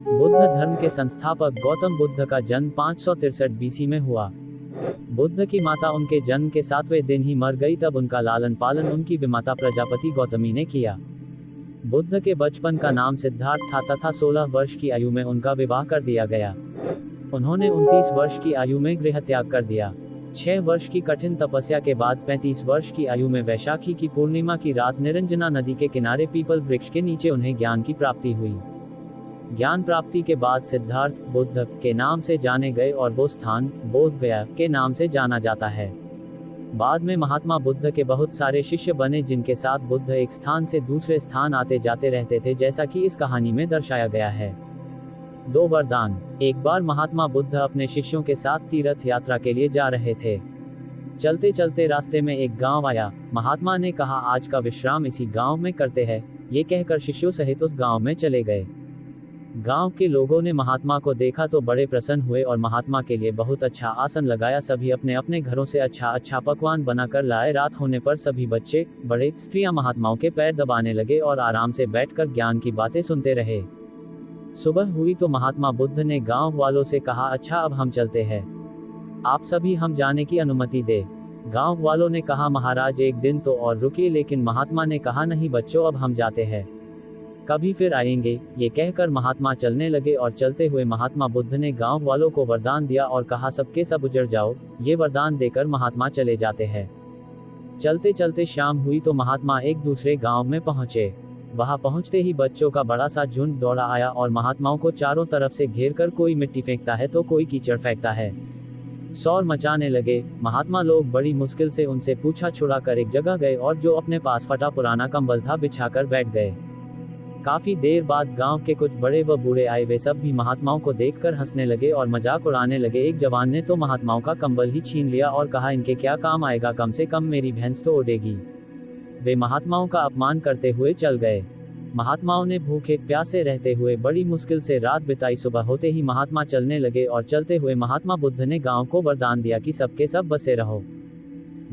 बुद्ध धर्म के संस्थापक गौतम बुद्ध का जन्म 563 बीसी में हुआ। बुद्ध की माता उनके जन्म के 7वें दिन ही मर गई, तब उनका लालन पालन उनकी विमाता प्रजापति गौतमी ने किया। बुद्ध के बचपन का नाम सिद्धार्थ था तथा 16 वर्ष की आयु में उनका विवाह कर दिया गया। उन्होंने 29 वर्ष की आयु में गृह त्याग कर दिया। 6 वर्ष की कठिन तपस्या के बाद 35 वर्ष की आयु में वैशाखी की पूर्णिमा की रात निरंजना नदी के किनारे पीपल वृक्ष के नीचे उन्हें ज्ञान की प्राप्ति हुई। ज्ञान प्राप्ति के बाद सिद्धार्थ बुद्ध के नाम से जाने गए और वो स्थान बोध गया के नाम से जाना जाता है। बाद में महात्मा बुद्ध के बहुत सारे शिष्य बने जिनके साथ बुद्ध एक स्थान से दूसरे स्थान आते जाते रहते थे, जैसा कि इस कहानी में दर्शाया गया है। 2 वरदान। एक बार महात्मा बुद्ध अपने शिष्यों के साथ तीर्थ यात्रा के लिए जा रहे थे। चलते चलते रास्ते में एक गांव आया। महात्मा ने कहा, आज का विश्राम इसी गांव में करते हैं। ये कहकर शिष्यों सहित उस गांव में चले गए। गांव के लोगों ने महात्मा को देखा तो बड़े प्रसन्न हुए और महात्मा के लिए बहुत अच्छा आसन लगाया। सभी अपने अपने घरों से अच्छा पकवान बनाकर लाए। रात होने पर सभी बच्चे, बड़े, स्त्रियां महात्माओं के पैर दबाने लगे और आराम से बैठकर ज्ञान की बातें सुनते रहे। सुबह हुई तो महात्मा बुद्ध ने गांव वालों से कहा, अच्छा अब हम चलते हैं, आप सभी हम जाने की अनुमति दे। गांव वालों ने कहा, महाराज एक दिन तो और रुकिए, लेकिन महात्मा ने कहा, नहीं बच्चों अब हम जाते हैं, कभी फिर आएंगे। ये कहकर महात्मा चलने लगे और चलते हुए महात्मा बुद्ध ने गांव वालों को वरदान दिया और कहा, सबके सब उजड़ जाओ। ये वरदान देकर महात्मा चले जाते हैं। चलते चलते शाम हुई तो महात्मा एक दूसरे गांव में पहुंचे। वहां पहुंचते ही बच्चों का बड़ा सा झुंड दौड़ा आया और महात्माओं को चारों तरफ से घेर कर कोई मिट्टी फेंकता है तो कोई कीचड़ फेंकता है। शोर मचाने लगे। महात्मा लोग बड़ी मुश्किल से उनसे पूछा छुड़ा कर एक जगह गए और जो अपने पास फटा पुराना कंबल था बिछाकर बैठ गए। काफी देर बाद गांव के कुछ बड़े व बूढ़े आए। वे सब भी महात्माओं को देखकर हंसने लगे और मजाक उड़ाने लगे। एक जवान ने तो महात्माओं का कंबल ही छीन लिया और कहा, इनके क्या काम आएगा, कम से कम मेरी भैंस तो उड़ेगी। वे महात्माओं का अपमान करते हुए चल गए। महात्माओं ने भूखे प्यासे रहते हुए बड़ी मुश्किल से रात बिताई। सुबह होते ही महात्मा चलने लगे और चलते हुए महात्मा बुद्ध ने गांव को वरदान दिया कि सबके सब बसे रहो।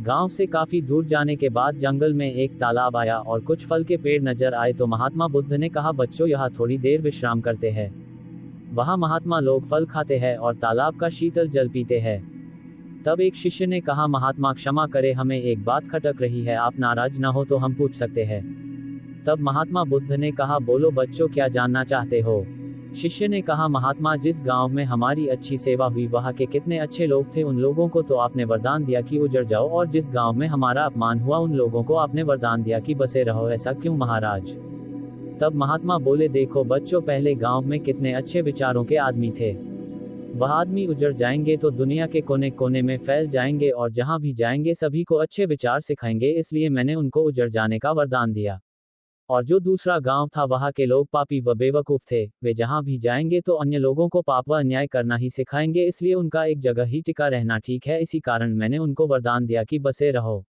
गांव से काफी दूर जाने के बाद जंगल में एक तालाब आया और कुछ फल के पेड़ नजर आए तो महात्मा बुद्ध ने कहा, बच्चों यहाँ थोड़ी देर विश्राम करते हैं। वहाँ महात्मा लोग फल खाते हैं और तालाब का शीतल जल पीते हैं। तब एक शिष्य ने कहा, महात्मा क्षमा करे, हमें एक बात खटक रही है, आप नाराज न हो तो हम पूछ सकते हैं। तब महात्मा बुद्ध ने कहा, बोलो बच्चों, क्या जानना चाहते हो। शिष्य ने कहा, महात्मा जिस गांव में हमारी अच्छी सेवा हुई वहां के कितने अच्छे लोग थे, उन लोगों को तो आपने वरदान दिया कि उजड़ जाओ, और जिस गांव में हमारा अपमान हुआ उन लोगों को आपने वरदान दिया कि बसे रहो, ऐसा क्यों महाराज। तब महात्मा बोले, देखो बच्चों, पहले गांव में कितने अच्छे विचारों के आदमी थे। वह आदमी उजड़ जाएंगे तो दुनिया के कोने कोने में फैल जाएंगे और जहां भी जाएंगे सभी को अच्छे विचार सिखाएंगे, इसलिए मैंने उनको उजड़ जाने का वरदान दिया। और जो दूसरा गांव था वहां के लोग पापी व बेवकूफ थे, वे जहां भी जाएंगे तो अन्य लोगों को पाप व अन्याय करना ही सिखाएंगे, इसलिए उनका एक जगह ही टिका रहना ठीक है। इसी कारण मैंने उनको वरदान दिया कि बसे रहो।